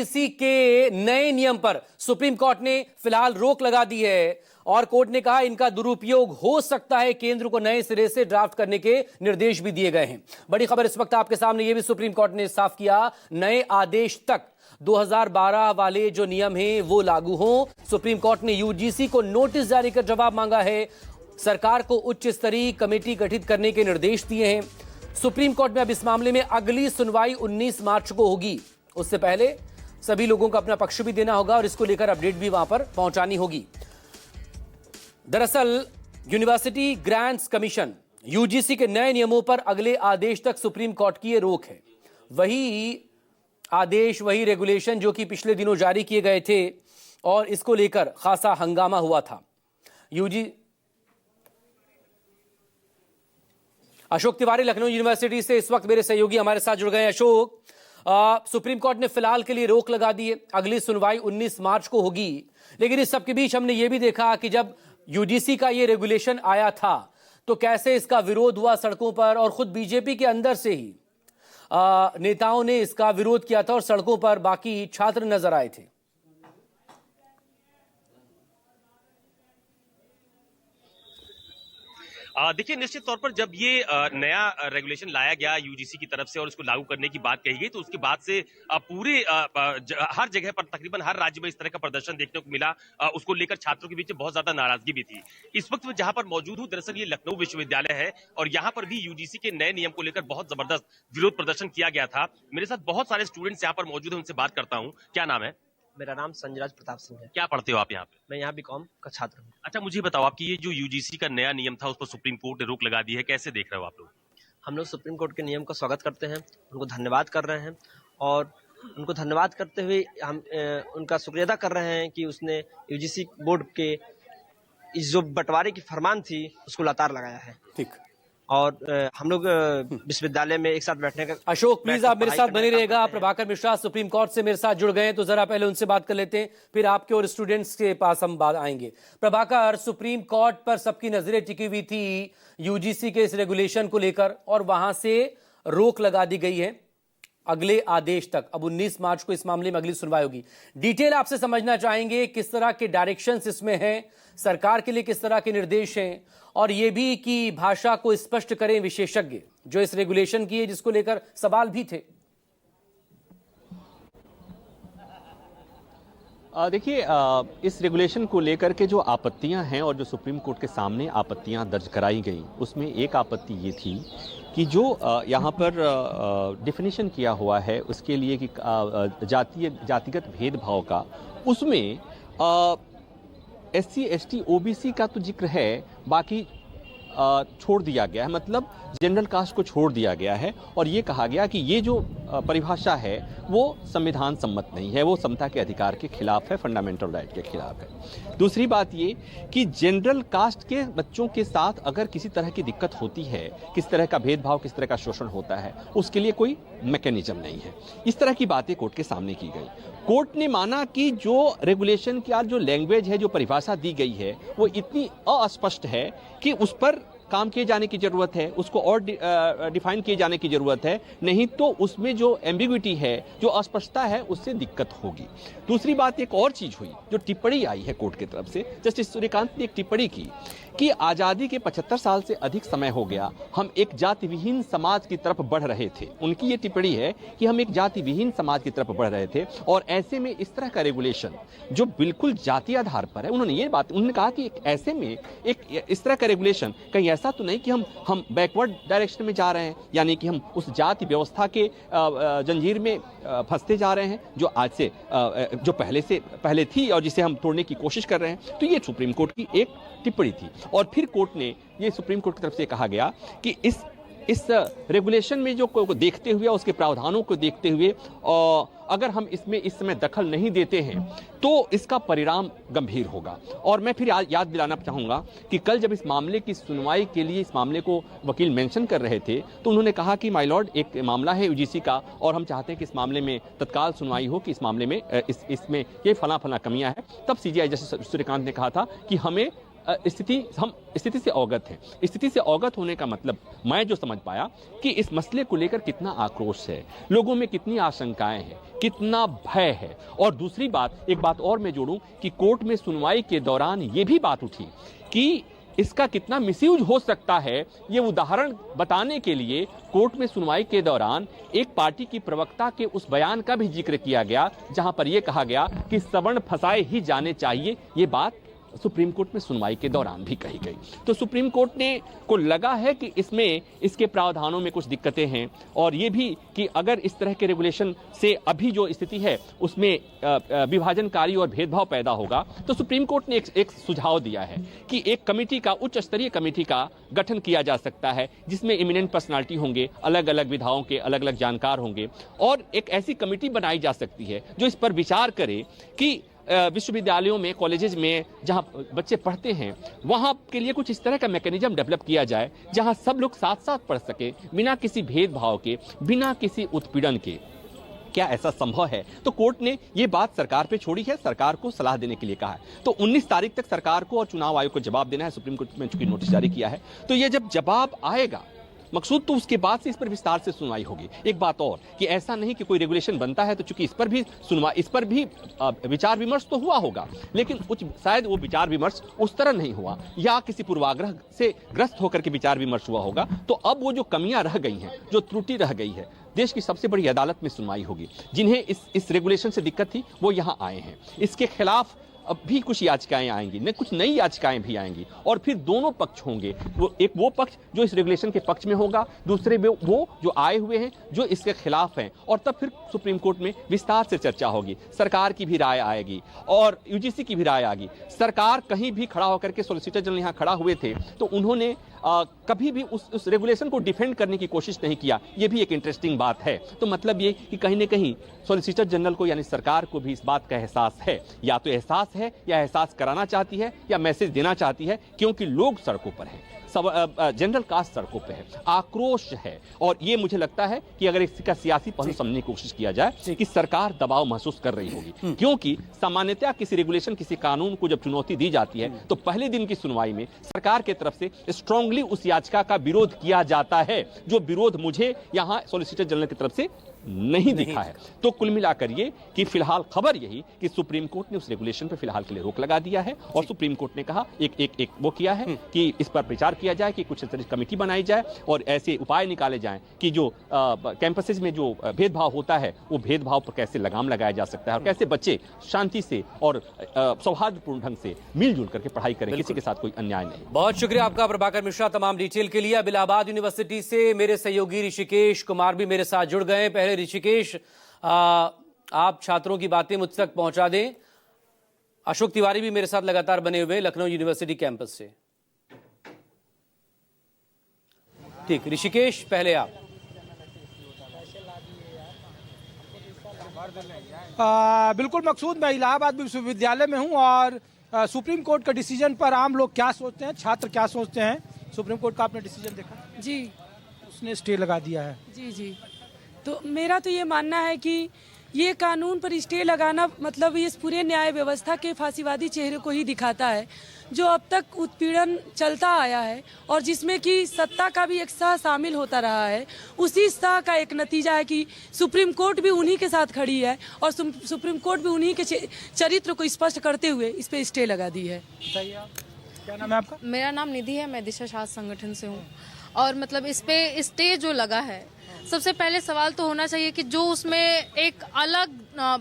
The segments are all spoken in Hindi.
यूजीसी के नए नियम पर सुप्रीम कोर्ट ने फिलहाल रोक लगा दी है और कोर्ट ने कहा इनका दुरुपयोग हो सकता है। केंद्र को नए सिरे से ड्राफ्ट करने के निर्देश भी दिए गए हैं। बड़ी खबर इस वक्त आपके सामने, यह भी सुप्रीम कोर्ट ने साफ किया, नए आदेश तक 2012 वाले जो नियम हैं वो लागू हों। सुप्रीम कोर्ट ने यूजीसी को नोटिस जारी कर जवाब मांगा है। सरकार को उच्च स्तरीय कमेटी गठित करने के निर्देश दिए हैं। सुप्रीम कोर्ट में अब इस मामले में अगली सुनवाई 19 मार्च को होगी। उससे पहले सभी लोगों को अपना पक्ष भी देना होगा और इसको लेकर अपडेट भी वहां पर पहुंचानी होगी। दरअसल यूनिवर्सिटी ग्रांट्स कमीशन यूजीसी के नए नियमों पर अगले आदेश तक सुप्रीम कोर्ट की यह रोक है। वही आदेश, वही रेगुलेशन जो कि पिछले दिनों जारी किए गए थे और इसको लेकर खासा हंगामा हुआ था। अशोक तिवारी लखनऊ यूनिवर्सिटी से इस वक्त मेरे सहयोगी हमारे साथ जुड़ गए हैं। अशोक, सुप्रीम कोर्ट ने फिलहाल के लिए रोक लगा दी है, अगली सुनवाई 19 मार्च को होगी, लेकिन इस सब के बीच हमने ये भी देखा कि जब यूजीसी का ये रेगुलेशन आया था तो कैसे इसका विरोध हुआ सड़कों पर, और खुद बीजेपी के अंदर से ही नेताओं ने इसका विरोध किया था और सड़कों पर बाकी छात्र नजर आए थे। देखिए, निश्चित तौर पर जब ये नया रेगुलेशन लाया गया यूजीसी की तरफ से और उसको लागू करने की बात कही गई, तो उसके बाद से पूरे हर जगह पर, तकरीबन हर राज्य में इस तरह का प्रदर्शन देखने को मिला। उसको लेकर छात्रों के बीच बहुत ज्यादा नाराजगी भी थी। इस वक्त मैं जहां पर मौजूद हूं, दरअसल ये लखनऊ विश्वविद्यालय है और यहाँ पर भी यूजीसी के नए नियम को लेकर बहुत जबरदस्त विरोध प्रदर्शन किया गया था। मेरे साथ बहुत सारे स्टूडेंट्स यहाँ पर मौजूद है, उनसे बात करता हूँ। क्या नाम है? मेरा नाम संजराज प्रताप सिंह है। क्या पढ़ते हो आप यहाँ पे? मैं यहाँ बीकॉम का छात्र हूँ। अच्छा, मुझे बताओ, आपकी ये जो यूजीसी का नया नियम था उस पर सुप्रीम कोर्ट ने रोक लगा दी है, कैसे देख रहे हो आप लोग? हम लोग सुप्रीम कोर्ट के नियम का स्वागत करते हैं, उनको धन्यवाद कर रहे हैं और उनको धन्यवाद करते हुए हम उनका शुक्रिया अदा कर रहे हैं कि उसने यूजीसी बोर्ड के इस जो बंटवारे की फरमान थी उसको लतार लगाया है। ठीक, और हम लोग विश्वविद्यालय में एक साथ बैठने का। अशोक प्लीज आप मेरे साथ बने रहिएगा। प्रभाकर मिश्रा सुप्रीम कोर्ट से मेरे साथ जुड़ गए हैं, तो जरा पहले उनसे बात कर लेते हैं, फिर आपके और स्टूडेंट्स के पास हम बात आएंगे। प्रभाकर, सुप्रीम कोर्ट पर सबकी नजरें टिकी हुई थी यूजीसी के इस रेगुलेशन को लेकर और वहां से रोक लगा दी गई है अगले आदेश तक। अब 19 मार्च को इस मामले में अगली सुनवाई होगी। डिटेल आपसे समझना चाहेंगे, किस तरह के डायरेक्शंस इसमें हैं, सरकार के लिए किस तरह के निर्देश हैं, और यह भी कि भाषा को स्पष्ट करें विशेषज्ञ जो इस रेगुलेशन की है, जिसको लेकर सवाल भी थे। देखिए, इस रेगुलेशन को लेकर के जो आपत्तियां हैं और जो सुप्रीम कोर्ट के सामने आपत्तियां दर्ज कराई गई, उसमें एक आपत्ति ये थी कि जो यहाँ पर डिफिनीशन किया हुआ है उसके लिए कि जातिगत भेदभाव का, उसमें SC, ST, OBC का तो जिक्र है, बाकी छोड़ दिया गया है, मतलब जनरल कास्ट को छोड़ दिया गया है और ये कहा गया कि ये जो परिभाषा है वो संविधान सम्मत नहीं है, वो समता के अधिकार के खिलाफ है, फंडामेंटल राइट के खिलाफ है। दूसरी बात ये कि जनरल कास्ट के बच्चों के साथ अगर किसी तरह की दिक्कत होती है, किस तरह का भेदभाव, किस तरह का शोषण होता है, उसके लिए कोई मैकेनिज्म नहीं है। इस तरह की बातें कोर्ट के सामने की गई। कोर्ट ने माना कि जो रेगुलेशन की जो लैंग्वेज है, जो परिभाषा दी गई है, वो इतनी अस्पष्ट है कि उस पर काम किए जाने की जरूरत है, उसको और डिफाइन किए जाने की जरूरत है, नहीं तो उसमें जो एम्बिग्विटी है, जो अस्पष्टता है, उससे दिक्कत होगी। दूसरी बात, एक और चीज हुई, जो टिप्पणी आई है कोर्ट की तरफ से, जस्टिस सूर्यकांत ने एक टिप्पणी की कि आजादी के 75 साल से अधिक समय हो गया, हम एक जाति विहीन समाज की तरफ बढ़ रहे थे। उनकी ये टिप्पणी है कि हम एक जाति विहीन समाज की तरफ बढ़ रहे थे और ऐसे में इस तरह का रेगुलेशन जो बिल्कुल जाति आधार पर है, उन्होंने कहा कि ऐसे में एक इस तरह का रेगुलेशन कहीं ऐसा तो नहीं कि हम बैकवर्ड डायरेक्शन में जा रहे हैं, यानी कि हम उस जाति व्यवस्था के जंजीर में फंसते जा रहे हैं जो आज से जो पहले थी और जिसे हम तोड़ने की कोशिश कर रहे हैं। तो ये सुप्रीम कोर्ट की एक टिप्पणी थी और फिर कोर्ट ने, ये सुप्रीम कोर्ट की तरफ से कहा गया कि इस रेगुलेशन में जो को देखते हुए, उसके प्रावधानों को देखते हुए, अगर हम इसमें इस समय दखल नहीं देते हैं तो इसका परिणाम गंभीर होगा। और मैं फिर याद दिलाना चाहूंगा कि कल जब इस मामले की सुनवाई के लिए इस मामले को वकील मेंशन कर रहे थे तो उन्होंने कहा कि माय लॉर्ड, एक मामला है यूजीसी का और हम चाहते हैं कि इस मामले में तत्काल सुनवाई हो, कि इस मामले में इसमें ये फला कमियां हैं। तब CJI जस्टिस सूर्यकांत ने कहा था कि हमें हम स्थिति से अवगत हैं। स्थिति से अवगत होने का मतलब मैं जो समझ पाया कि इस मसले को लेकर कितना आक्रोश है, लोगों में कितनी आशंकाएं हैं, कितना भय है। और दूसरी बात, एक बात और मैं जोड़ूं कि कोर्ट में सुनवाई के दौरान ये भी बात उठी कि इसका कितना मिसयूज हो सकता है। ये उदाहरण बताने के लिए कोर्ट में सुनवाई के दौरान एक पार्टी की प्रवक्ता के उस बयान का भी जिक्र किया गया जहां पर यह कहा गया कि सवर्ण फंसाए ही जाने चाहिए। ये बात सुप्रीम कोर्ट में सुनवाई के दौरान भी कही गई। तो सुप्रीम कोर्ट ने को लगा है कि इसमें इसके प्रावधानों में कुछ दिक्कतें हैं और ये भी कि अगर इस तरह के रेगुलेशन से अभी जो स्थिति है उसमें विभाजनकारी और भेदभाव पैदा होगा, तो सुप्रीम कोर्ट ने एक सुझाव दिया है कि एक कमेटी का, उच्च स्तरीय कमेटी का गठन किया जा सकता है जिसमें इमिनेंट पर्सनालिटी होंगे, अलग अलग विधाओं के अलग अलग जानकार होंगे और एक ऐसी कमेटी बनाई जा सकती है जो इस पर विचार करे कि विश्वविद्यालयों में, कॉलेजेस में जहां बच्चे पढ़ते हैं वहां के लिए कुछ इस तरह का मैकेनिज्म डेवलप किया जाए जहां सब लोग साथ साथ पढ़ सके बिना किसी भेदभाव के, बिना किसी उत्पीड़न के। क्या ऐसा संभव है? तो कोर्ट ने यह बात सरकार पे छोड़ी है, सरकार को सलाह देने के लिए कहा है। तो 19 तारीख तक सरकार को और चुनाव आयोग को जवाब देना है। सुप्रीम कोर्ट में चूंकि नोटिस जारी किया है, तो यह जब जवाब आएगा मकसूद तो उसके बाद से इस पर विस्तार से सुनवाई होगी। एक बात और कि ऐसा नहीं कि कोई रेगुलेशन बनता है तो चूंकि इस पर भी विचार विमर्श तो हुआ होगा, लेकिन शायद वो विचार विमर्श उस तरह नहीं हुआ या किसी पूर्वाग्रह से ग्रस्त होकर के विचार विमर्श हुआ होगा। तो अब वो जो कमियां रह गई हैं, जो त्रुटि रह गई है, देश की सबसे बड़ी अदालत में सुनवाई होगी। जिन्हें इस रेगुलेशन से दिक्कत थी वो यहाँ आए हैं। इसके खिलाफ अब भी कुछ याचिकाएं आएंगी, न कुछ नई याचिकाएं भी आएंगी और फिर दोनों पक्ष होंगे। वो पक्ष जो इस रेगुलेशन के पक्ष में होगा, दूसरे वो जो आए हुए हैं जो इसके खिलाफ हैं, और तब फिर सुप्रीम कोर्ट में विस्तार से चर्चा होगी। सरकार की भी राय आएगी और यूजीसी की भी राय आएगी। सरकार कहीं भी खड़ा होकर के, सॉलिसिटर जनरल यहाँ खड़ा हुए थे तो उन्होंने कभी भी उस रेगुलेशन को डिफेंड करने की कोशिश नहीं किया। ये भी एक इंटरेस्टिंग बात है। तो मतलब ये कि कहीं न कहीं सॉलिसिटर जनरल को यानी सरकार को भी इस बात का एहसास है, या तो एहसास है या एहसास कराना चाहती है या मैसेज देना चाहती है, क्योंकि लोग सड़कों पर हैं, जनरल कास्ट सड़कों पे है, आक्रोश है। और ये मुझे लगता है कि अगर इसका सियासी पहलू समझने की कोशिश किया जाए कि सरकार दबाव महसूस कर रही होगी, क्योंकि सामान्यतः किसी रेगुलेशन, किसी कानून को जब चुनौती दी जाती है तो पहले दिन की सुनवाई में सरकार की तरफ से स्ट्रांगली उस याचिका का विरोध किया जाता है, जो विरोध मुझे यहाँ सॉलिसिटर जनरल की तरफ से नहीं दिखा है। तो कुल मिलाकर ये कि फिलहाल खबर यही कि सुप्रीम कोर्ट ने उस रेगुलेशन पर फिलहाल के लिए रोक लगा दिया है और सुप्रीम कोर्ट ने कहा एक वो किया है कि इस पर विचार किया जाए कि कुछ तरह कमेटी बनाई जाए और ऐसे उपाय निकाले जाएं कि जो कैंपसेज में जो भेदभाव होता है वो भेदभाव पर कैसे लगाम लगाया जा सकता है और कैसे बच्चे शांति से और सौहार्दपूर्ण ढंग से मिलजुल करके पढ़ाई करें, किसी के साथ कोई अन्याय नहीं। बहुत शुक्रिया आपका प्रभाकर मिश्रा तमाम डिटेल के लिए। अब इलाहाबाद यूनिवर्सिटी से मेरे सहयोगी ऋषिकेश कुमार भी मेरे साथ जुड़ गए। पहले ऋषिकेश, आप छात्रों की बातें मुझ तक पहुंचा दें। अशोक तिवारी भी मेरे साथ लगातार बने हुए लखनऊ यूनिवर्सिटी कैंपस से। ठीक, ऋषिकेश पहले आप। बिल्कुल मकसूद, मैं इलाहाबाद विश्वविद्यालय में हूं और सुप्रीम कोर्ट का डिसीजन पर आम लोग क्या सोचते हैं, छात्र क्या सोचते हैं? सुप्रीम कोर्ट का आपने डिसीजन देखा? जी, उसने स्टे लगा दिया है। जी। तो मेरा तो ये मानना है कि ये कानून पर स्टे लगाना मतलब इस पूरे न्याय व्यवस्था के फांसीवादी चेहरे को ही दिखाता है, जो अब तक उत्पीड़न चलता आया है और जिसमें कि सत्ता का भी एक सह शामिल होता रहा है। उसी सह का एक नतीजा है कि सुप्रीम कोर्ट भी उन्हीं के साथ खड़ी है और सुप्रीम कोर्ट भी उन्हीं के चरित्र को स्पष्ट करते हुए इस पे स्टे लगा दी है। क्या नाम है आपका? मेरा नाम निधि है, मैं दिशा शास्त्र संगठन से हूँ। और मतलब इस पे स्टे जो लगा है, सबसे पहले सवाल तो होना चाहिए कि जो उसमें एक अलग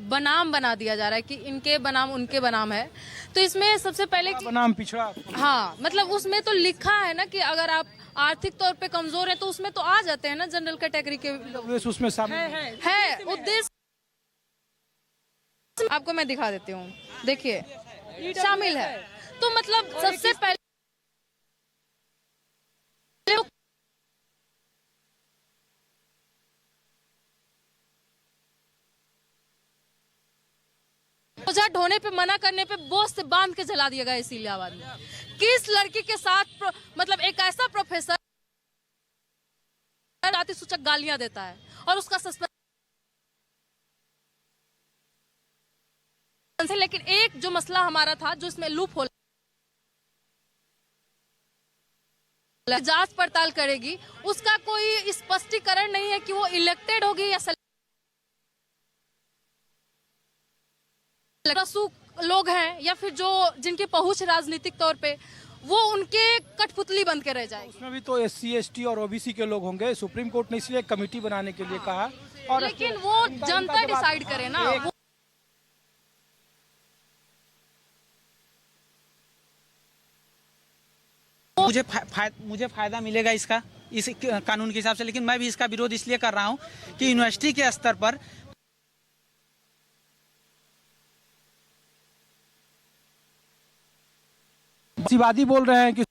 बनाम बना दिया जा रहा है कि इनके बनाम उनके बनाम है, तो इसमें सबसे पहले बनाम पिछड़ा, हाँ मतलब उसमें तो लिखा है ना कि अगर आप आर्थिक तौर पे कमजोर है तो उसमें तो आ जाते हैं ना जनरल कैटेगरी के लोग, उसमें शामिल है उद्देश्य। आपको मैं दिखा देती हूँ, देखिए शामिल है। तो मतलब सबसे पहले प्रोजेक्ट होने पे मना करने पे बोझ से बांध के जला दिया गया इस इलाहाबाद में। किस लड़की के साथ मतलब एक ऐसा प्रोफेसर जातिसूचक गालियां देता है और उसका सस्पेंशन, लेकिन एक जो मसला हमारा था जो इसमें लूप होल जांच पड़ताल करेगी, उसका कोई स्पष्टीकरण नहीं है कि वो इलेक्टेड होगी या लोग हैं या फिर जो जिनकी पहुंच राजनीतिक तौर पे, वो उनके कठपुतली बन के रह जाएगी। उसमें भी तो SC, ST और OBC के लोग होंगे। सुप्रीम कोर्ट ने इसलिए कमेटी बनाने के लिए कहा, और लेकिन वो जनता डिसाइड करे ना। मुझे फायदा मिलेगा इसका, इस कानून के हिसाब से, लेकिन मैं भी इसका विरोध इसलिए कर रहा हूं कि यूनिवर्सिटी के स्तर पर फांसीवादी बोल रहे हैं कि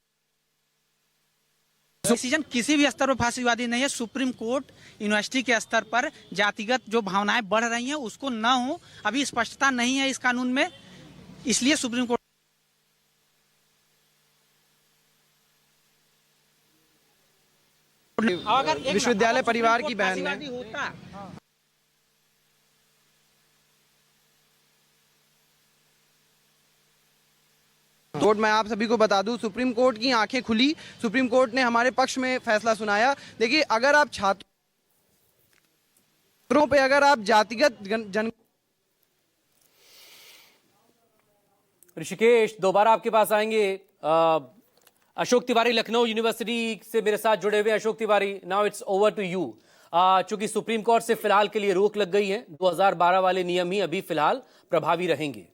डिसीजन किसी भी स्तर पर फांसीवादी नहीं है। सुप्रीम कोर्ट यूनिवर्सिटी के स्तर पर जातिगत जो भावनाएं बढ़ रही हैं उसको न हो, अभी स्पष्टता नहीं है इस कानून में, इसलिए सुप्रीम कोर्ट विश्वविद्यालय परिवार की बहन है। होता। कोर्ट मैं आप सभी को बता दूं, सुप्रीम कोर्ट की आंखें खुली, सुप्रीम कोर्ट ने हमारे पक्ष में फैसला सुनाया। देखिए, अगर आप छात्रों पे अगर आप जातिगत जन ऋषिकेश, दोबारा आपके पास आएंगे। अशोक तिवारी, लखनऊ यूनिवर्सिटी से मेरे साथ जुड़े हुए। Ashok Tiwari, now it's over to you. चूंकि सुप्रीम कोर्ट से फिलहाल के लिए रोक लग गई है, 2012 वाले नियम ही अभी फिलहाल प्रभावी रहेंगे।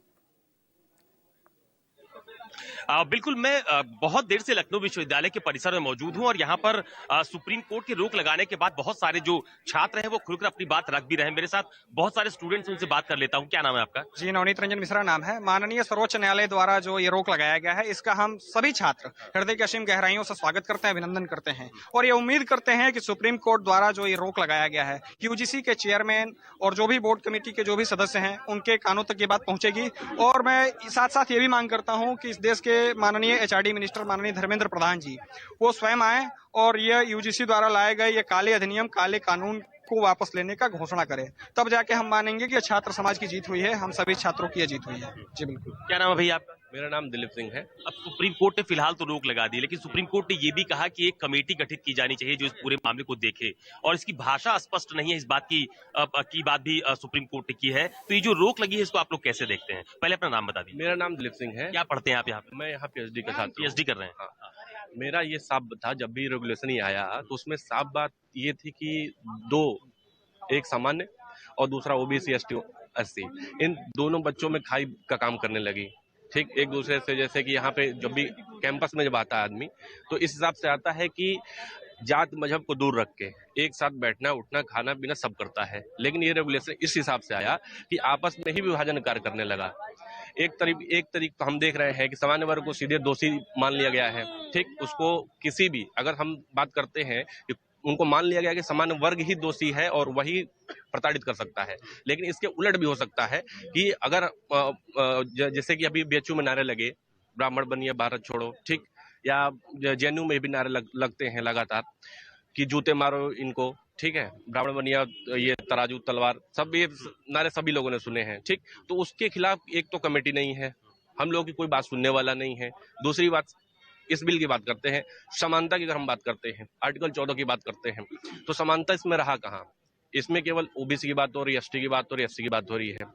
बिल्कुल, मैं बहुत देर से लखनऊ विश्वविद्यालय के परिसर में मौजूद हूं और यहाँ पर सुप्रीम कोर्ट की रोक लगाने के बाद बहुत सारे जो छात्र हैं वो खुलकर अपनी बात रख भी रहे हैं। मेरे साथ बहुत सारे स्टूडेंट्स, उनसे बात कर लेता हूं। क्या नाम है आपका? जी, नवनीत रंजन मिश्रा नाम है। माननीय सर्वोच्च न्यायालय द्वारा जो ये रोक लगाया गया है, इसका हम सभी छात्र हृदय की असीम गहराइयों से स्वागत करते हैं, अभिनंदन करते हैं और ये उम्मीद करते हैं कि सुप्रीम कोर्ट द्वारा जो ये रोक लगाया गया है, यूजीसी के चेयरमैन और जो भी बोर्ड कमेटी के जो भी सदस्य हैं उनके कानों तक ये बात पहुंचेगी। और मैं साथ साथ ये भी मांग करता हूं कि इस देश के माननीय HRD मिनिस्टर माननीय धर्मेंद्र प्रधान जी वो स्वयं आए और ये यूजीसी द्वारा लाए गए ये काले अधिनियम, काले कानून को वापस लेने का घोषणा करें, तब जाके हम मानेंगे कि छात्र समाज की जीत हुई है, हम सभी छात्रों की ये जीत हुई है। जी बिल्कुल। क्या नाम है भैया आपका? मेरा नाम दिलीप सिंह है। अब सुप्रीम कोर्ट ने फिलहाल तो रोक लगा दी, लेकिन सुप्रीम कोर्ट ने ये भी कहा कि एक कमेटी गठित की जानी चाहिए जो इस पूरे मामले को देखे, और इसकी भाषा स्पष्ट नहीं है। इस बात की बात भी सुप्रीम कोर्ट ने की है। तो ये जो रोक लगी है, इसको आप लोग कैसे देखते हैं? पहले अपना नाम बता दीजिए। मेरा नाम दिलीप सिंह है। क्या पढ़ते हैं आप यहाँ पे? मैं यहाँ PhD का छात्र। PhD कर रहे हैं। मेरा ये साफ था, जब भी रेगुलेशन ही आया तो उसमें साफ बात ये थी कि दो, एक सामान्य और दूसरा OBC ST SC, इन दोनों बच्चों में खाई का काम करने लगी। ठीक, एक दूसरे से, जैसे कि यहाँ पे जब भी कैंपस में जब आता है आदमी, तो इस हिसाब से आता है कि जात मजहब को दूर रख के एक साथ बैठना, उठना, खाना पीना सब करता है। लेकिन ये रेगुलेशन इस हिसाब से आया कि आपस में ही विभाजन कार्य करने लगा। एक तरीक तो हम देख रहे हैं कि सामान्य वर्ग को सीधे दोषी मान लिया गया है। ठीक, उसको किसी भी, अगर हम बात करते हैं कि उनको मान लिया गया कि सामान्य वर्ग ही दोषी है और वही प्रताड़ित कर सकता है, लेकिन इसके उलट भी हो सकता है कि अगर जैसे कि अभी BHU में नारे लगे, ब्राह्मण बनिए भारत छोड़ो, ठीक, या JNU में भी नारे लगते हैं लगातार कि जूते मारो इनको, ठीक है, ब्राह्मण बनिया, ये तराजू तलवार, सब ये नारे सभी लोगों ने सुने हैं। ठीक, तो उसके खिलाफ एक तो कमेटी नहीं है, हम लोगों की कोई बात सुनने वाला नहीं है। दूसरी बात, इस बिल की बात करते हैं, समानता की अगर हम बात करते हैं, आर्टिकल 14 की बात करते हैं, तो समानता इसमें रहा कहाँ? इसमें केवल OBC की बात हो रही है, ST की बात हो रही है, SC की बात हो रही है।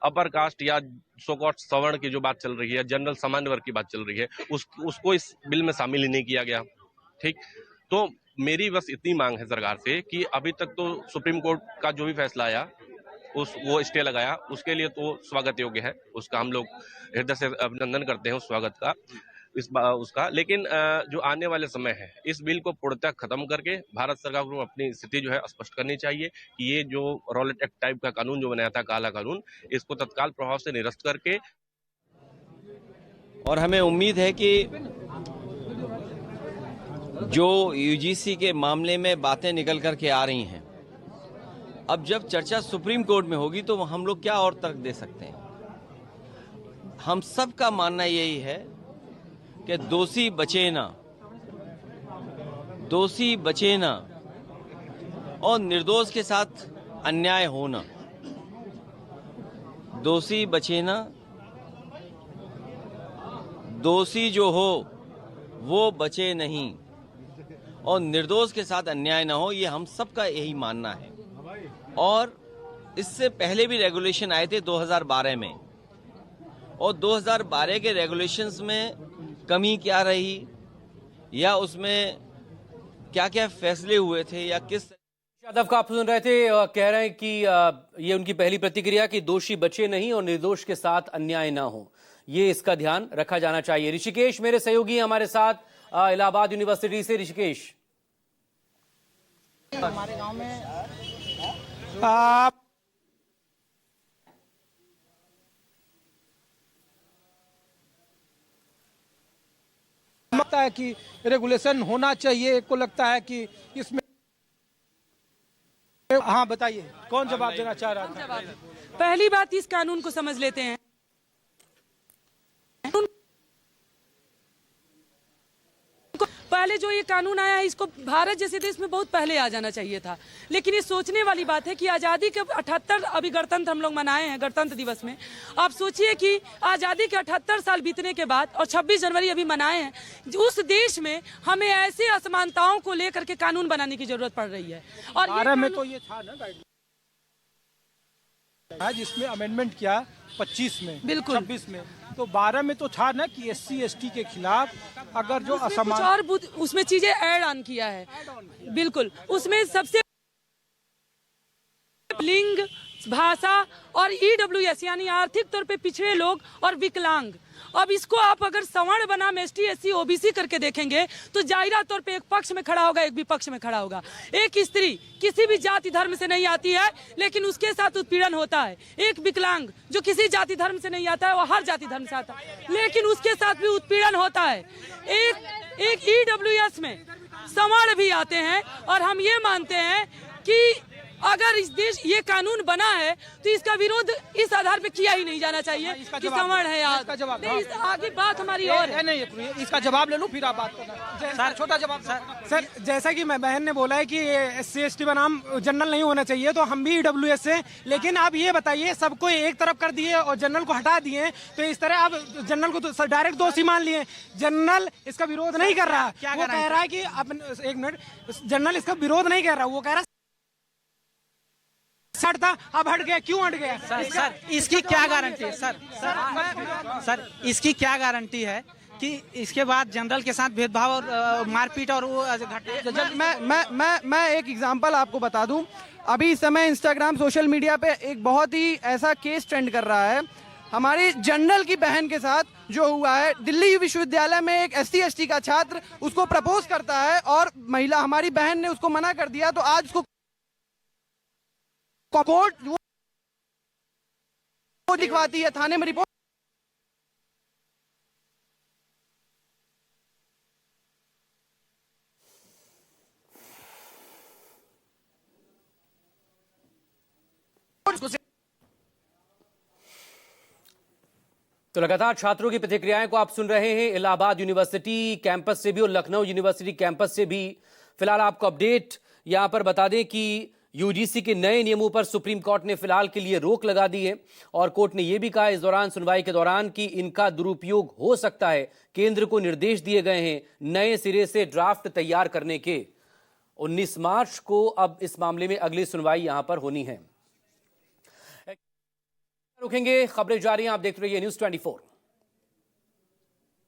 अपर कास्ट या सो कॉल्ड सवर्ण की जो बात चल रही है, जनरल सामान्य वर्ग की बात चल रही है, उसको इस बिल में शामिल ही नहीं किया गया। ठीक, तो मेरी बस इतनी मांग है सरकार से कि अभी तक तो सुप्रीम कोर्ट का जो भी फैसला आया वो स्टे लगाया, उसके लिए तो स्वागत योग्य है, उसका हम लोग हृदय से अभिनंदन करते हैं उस स्वागत का, उसका। लेकिन जो आने वाले समय है, इस बिल को पूर्णतः खत्म करके भारत सरकार को अपनी स्थिति जो है स्पष्ट करनी चाहिए कि ये जो रॉलेट एक्ट टाइप का कानून जो बनाया था, काला कानून, इसको तत्काल प्रभाव से निरस्त करके। और हमें उम्मीद है कि जो UGC के मामले में बातें निकल कर के आ रही हैं, अब जब चर्चा सुप्रीम कोर्ट में होगी तो हम लोग क्या और तर्क दे सकते हैं। हम सब का मानना यही है कि दोषी बचे ना, दोषी बचे ना और निर्दोष के साथ अन्याय होना, दोषी बचे ना, दोषी जो हो वो बचे नहीं। और निर्दोष के साथ अन्याय न हो, ये हम सबका यही मानना है। और इससे पहले भी रेगुलेशन आए थे 2012 में, और 2012 के रेगुलेशंस में कमी क्या रही या उसमें क्या क्या फैसले हुए थे या किस यादव का आप सुन रहे थे, कह रहे हैं कि ये उनकी पहली प्रतिक्रिया कि दोषी बचे नहीं और निर्दोष के साथ अन्याय ना हो, ये इसका ध्यान रखा जाना चाहिए। ऋषिकेश मेरे सहयोगी हमारे साथ इलाहाबाद यूनिवर्सिटी से। ऋषिकेश, हमारे गांव में लगता है कि रेगुलेशन होना चाहिए, को लगता है कि इसमें, हाँ बताइए कौन जवाब देना चाह रहा था? पहली बात, इस कानून को समझ लेते हैं। पहले जो ये कानून आया है, इसको भारत जैसे देश में बहुत पहले आ जाना चाहिए था। लेकिन ये सोचने वाली बात है कि आज़ादी के 78 अभी गणतंत्र हम लोग मनाए हैं गणतंत्र दिवस में। आप सोचिए कि आज़ादी के 78 साल बीतने के बाद और 26 जनवरी अभी मनाए हैं, उस देश में हमें ऐसे असमानताओं को लेकर के कानून बनाने की जरूरत पड़ रही है। और 12 में तो ये था ना गाइडलाइन, जिसमें अमेंडमेंट किया 25 में, बिल्कुल 26 में, तो 12 में तो था ना कि SC ST के खिलाफ अगर जो असमान और उसमें चीजें ऐड ऑन किया है। बिल्कुल, उसमें सबसे लिंग, भाषा और EWS यानी आर्थिक तौर पे पिछड़े लोग और विकलांग, अब इसको आप अगर सवर्ण बनाम ST SC OBC करके देखेंगे तो जाहिरा तौर पे एक पक्ष में खड़ा होगा, एक विपक्ष में खड़ा होगा। एक स्त्री किसी भी जाति धर्म से नहीं आती है लेकिन उसके साथ उत्पीड़न होता है। एक विकलांग जो किसी जाति धर्म से नहीं आता है, वो हर जाति धर्म से आता है लेकिन उसके साथ भी उत्पीड़न होता है। एक EWS में सवर्ण भी आते हैं और हम ये मानते हैं कि अगर इस देश ये कानून बना है तो इसका विरोध इस आधार पे किया ही नहीं जाना चाहिए कि सवर्ण है यार। आगे बात हमारी और है। नहीं, इसका जवाब ले लूं फिर आप बात करना। सर छोटा जवाब सर, जैसा कि मैं बहन ने बोला है कि SC ST बनाम जनरल नहीं होना चाहिए, तो हम भी EWS से, लेकिन आप ये बताइए सबको एक तरफ कर दिए और जनरल को हटा दिए, तो इस तरह आप जनरल को तो डायरेक्ट दोषी मान लिए। जनरल इसका विरोध नहीं कर रहा, वो कह रहा है कि एक मिनट, जनरल इसका विरोध नहीं कर रहा, वो कह रहा था अब हट गया, क्यों हट गया? सर इसकी क्या गारंटी है? सर इसकी क्या गारंटी है कि इसके बाद जनरल के साथ भेदभाव और मारपीट और वो मैं एक एग्जांपल आपको बता दूं। अभी इस समय इंस्टाग्राम सोशल मीडिया पे एक बहुत ही ऐसा केस ट्रेंड कर रहा है हमारी जनरल की बहन के साथ जो हुआ है। दिल्ली विश्वविद्यालय में एक SC ST का छात्र उसको प्रपोज करता है और महिला हमारी बहन ने उसको मना कर दिया, तो आज उसको कोर्ट वो दिखवाती है, थाने में रिपोर्ट। तो लगातार छात्रों की प्रतिक्रियाएं को आप सुन रहे हैं इलाहाबाद यूनिवर्सिटी कैंपस से भी और लखनऊ यूनिवर्सिटी कैंपस से भी। फिलहाल आपको अपडेट यहां पर बता दें कि UGC के नए नियमों पर सुप्रीम कोर्ट ने फिलहाल के लिए रोक लगा दी है और कोर्ट ने यह भी कहा इस दौरान सुनवाई के दौरान कि इनका दुरुपयोग हो सकता है। केंद्र को निर्देश दिए गए हैं नए सिरे से ड्राफ्ट तैयार करने के। 19 मार्च को अब इस मामले में अगली सुनवाई यहां पर होनी है। रुकेंगे, खबरें जारी हैं, आप देखते रहिए News 24।